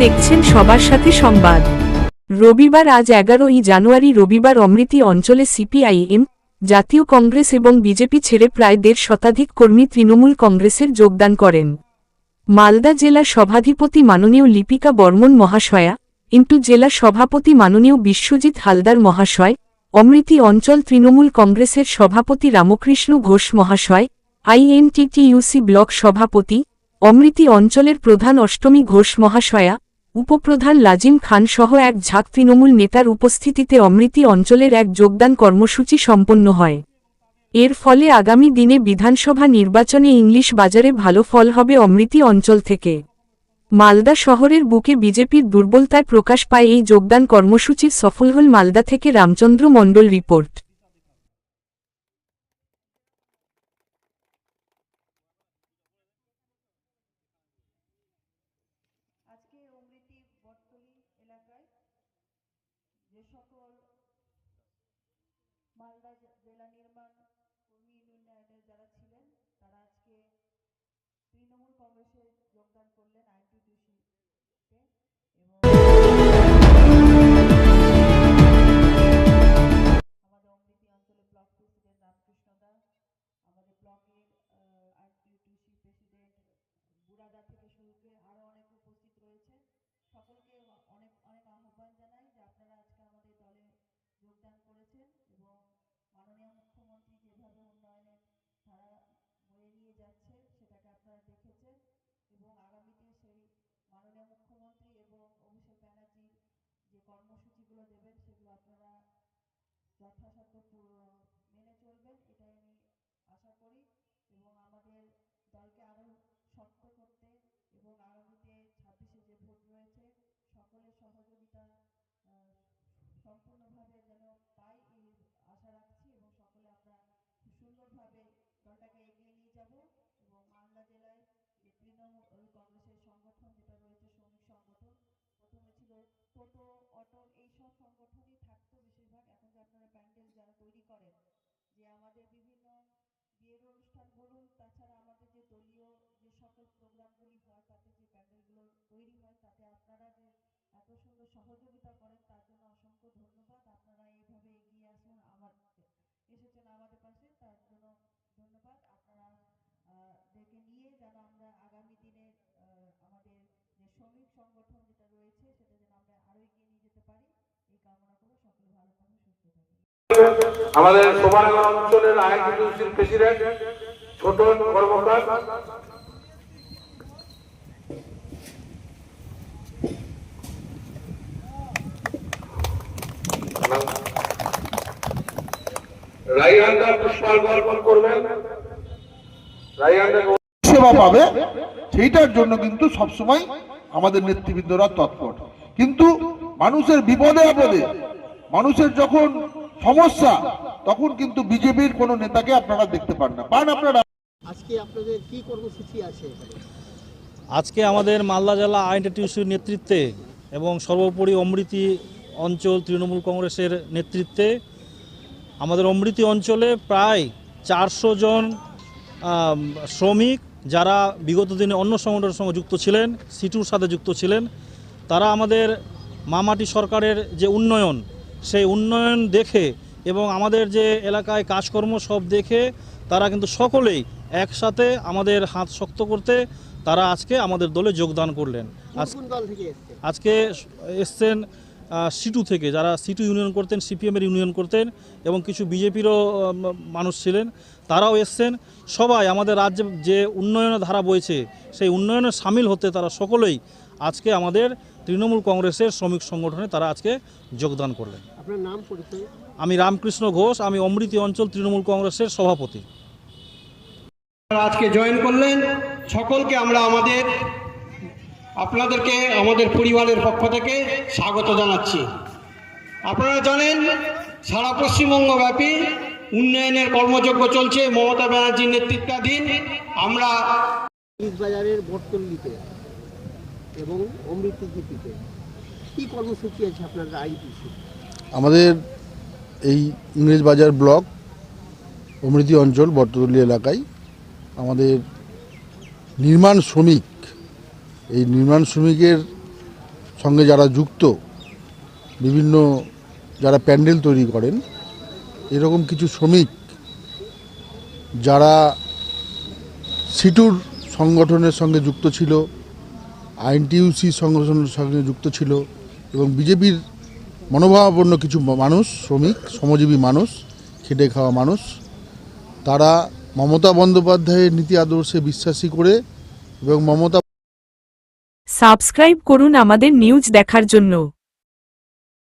দেখছেন সবার সাথে সংবাদ। রবিবার আজ 11ই জানুয়ারি রবিবার অমৃতি অঞ্চলে সিপিআইএম, জাতীয় কংগ্রেস এবং বিজেপি ছেড়ে প্রায় 1.5 শতাধিক কর্মী তৃণমূল কংগ্রেসের যোগদান করেন। মালদা জেলা সভাধিপতি মাননীয় লিপিকা বর্মন মহাশয়া, জেলা সভাপতি মাননীয় বিশ্বজিৎ হালদার মহাশয়, অমৃতি অঞ্চল তৃণমূল কংগ্রেসের সভাপতি রামকৃষ্ণ ঘোষ মহাশয়, আইএনটিটিইউসি ব্লক সভাপতি, অমৃতি অঞ্চলের প্রধান অষ্টমী ঘোষ মহাশয়া, উপপ্রধান লাজিম খান সহ এক ঝাঁক তৃণমূল নেতার উপস্থিতিতে অমৃতি অঞ্চলের এক যোগদান কর্মসূচি সম্পন্ন হয়। এর ফলে আগামী দিনে বিধানসভা নির্বাচনে ইংলিশ বাজারে ভালো ফল হবে অমৃতি অঞ্চল থেকে। মালদা শহরের বুকে বিজেপির দুর্বলতায় প্রকাশ পায় এই যোগদান কর্মসূচির সফল হল। মালদা থেকে রামচন্দ্র মণ্ডল রিপোর্ট। আজকে অমৃতি বটতলী এলাকায় যে সকল মালদা জেলা নির্মাণ কর্মী ইউনিয়নের যারা ছিলেন তারা আজকে তৃণমূল কংগ্রেসে যোগদান করলেন আইএনটিটিইউসিতে এবং আমাদের অমৃতি অঞ্চলের ব্লক প্রেসিডেন্ট রামকৃষ্ণ দা, আমাদের ব্লকের আইএনটিটিইউসি প্রেসিডেন্ট বুড়াদা থেকে শুরু করে আরো অনেক উপস্থিত রয়েছে। সকলকে অনেক অনেক আহ্বান জানাই যে আপনারা আজকে আমাদের দলে যোগদান করেছেন এবং মাননীয় মুখ্যমন্ত্রী যেভাবে উন্নয়নের ধারা বয়ে নিয়ে যাচ্ছে সেটাকে আপনারা দেখেছেন এবং আগামীতে সেই মাননীয় মুখ্যমন্ত্রী এবং অভিষেক ব্যানার্জির যে কর্মসূচিগুলো দেবেন সেগুলো আপনারা যথাসাধ্য মেনে চলবেন, এটাই আমি আশা করি এবং আমাদের দলকে আরো শক্ত করতে এবং আগামীতে 26-এ যে ভোট রয়েছে সকলের সহযোগিতা সম্পূর্ণভাবে যেন পাই এই আশা রাখছি এবং সকলে আমরা খুব সুন্দরভাবে দলটাকে এগিয়ে নিয়ে যাব এবং মালদা জেলায় যে তৃণমূল কংগ্রেসের সংগঠন যেটা রয়েছে শ্রমিক সংগঠন, প্রথমে ছিল টোটো, অটো, এইসব সংগঠনই থাকতো বেশিরভাগ। এখন যে আপনারা প্যান্ডেল যারা তৈরি করেন, যে আমাদের বিভিন্ন বিয়ের অনুষ্ঠান বলুন, তাছাড়া আমাদের যে দলীয় যে সকল প্রোগ্রামগুলি হয় তাতে যে প্যান্ডেলগুলো তৈরি হয় তাতে আপনারা যে এত সুন্দর সহযোগিতা করেন তার জন্য অসংখ্য ধন্যবাদ। আপনারা এইভাবে এগিয়ে এসেছেন আমাদের পাশে, তার জন্য ধন্যবাদ। আপনারা দেখে নিয়ে যেন আমরা আগামী দিনে আমাদের যে শ্রমিক সংগঠন যেটা রয়েছে সেটা যেন আমরা আরো এগিয়ে নিয়ে যেতে পারি, এই কামনা করে সকলে ভালো থাকুন, সুস্থ থাকুন। আমাদের সোমানগঞ্জ অঞ্চলের আইএনটিটিইউসির প্রেসিডেন্ট ছোটন কর্মকার, রাইহানদা পুষ্পার্ঘ অর্পণ করবেন। রাইহানদা সেবা পাবে সেইটার জন্য কিন্তু সবসময় আমাদের নেতৃবৃন্দরা তৎপর, কিন্তু মানুষের বিপদে আপদে, মানুষের যখন সমস্যা তখন কিন্তু বিজেপির কোনো নেতাকে আপনারা দেখতে পান না। আপনারা আজকে আপনাদের কি কর্মসূচি আছে? আজকে আমাদের মালদা জেলা আইএনটিটিইউসির নেতৃত্বে এবং সর্বোপরি অমৃতি অঞ্চল তৃণমূল কংগ্রেসের নেতৃত্বে আমাদের অমৃতি অঞ্চলে প্রায় 400 জন শ্রমিক যারা বিগত দিনে অন্য সংগঠনের সঙ্গে যুক্ত ছিলেন, সিটুর সাথে যুক্ত ছিলেন, তারা আমাদের মামাটি সরকারের যে উন্নয়ন সেই উন্নয়ন দেখে এবং আমাদের যে এলাকায় কাজকর্ম সব দেখে তারা কিন্তু সকলেই একসাথে আমাদের হাত শক্ত করতে তারা আজকে আমাদের দলে যোগদান করলেন। আজকে এসছেন সিটু থেকে, যারা সিটু ইউনিয়ন করতেন, সিপিএমের ইউনিয়ন করতেন এবং কিছু বিজেপিরও মানুষ ছিলেন, তারাও এসছেন। সবাই আমাদের রাজ্যে যে উন্নয়নের ধারা বইছে সেই উন্নয়নে সামিল হতে তারা সকলেই আজকে আমাদের তৃণমূল কংগ্রেসের শ্রমিক সংগঠনে তারা আজকে যোগদান করলেন। আপনার নাম পরিচয়? আমি রামকৃষ্ণ ঘোষ, আমি অমৃতি অঞ্চল তৃণমূল কংগ্রেসের সভাপতি। আজকে জয়েন করলেন সকলকে আমরা আপনাদেরকে আমাদের পরিবারের পক্ষ থেকে স্বাগত জানাচ্ছি। আপনারা জানেন সারা পশ্চিমবঙ্গব্যাপী উন্নয়নের কর্মযজ্ঞ চলছে মমতা ব্যানার্জির নেতৃত্বাধীন। আমরা বাজারের বটতলীতে এবং অমৃতি জিপিতে কি কর্মসূচি আছে আপনাদের আইটিসি? আমাদের এই ইংরেজ বাজার ব্লক অমৃতি অঞ্চল বটতলী এলাকায় আমাদের নির্মাণ শ্রমিক, এই নির্মাণ শ্রমিকের সঙ্গে যারা যুক্ত, বিভিন্ন যারা প্যান্ডেল তৈরি করেন, এরকম কিছু শ্রমিক যারা সিটুর সংগঠনের সঙ্গে যুক্ত ছিল, আইএনটিইউসি সংগঠনের সঙ্গে যুক্ত ছিল এবং বিজেপির মনোভাবাপন্ন কিছু মানুষ, শ্রমিক, শ্রমজীবী মানুষ, খেটে খাওয়া মানুষ, তারা মমতা বন্দ্যোপাধ্যায়ের নীতি আদর্শে বিশ্বাসী করে এবং মমতা সাবস্ক্রাইব করুন আমাদের নিউজ দেখার জন্য।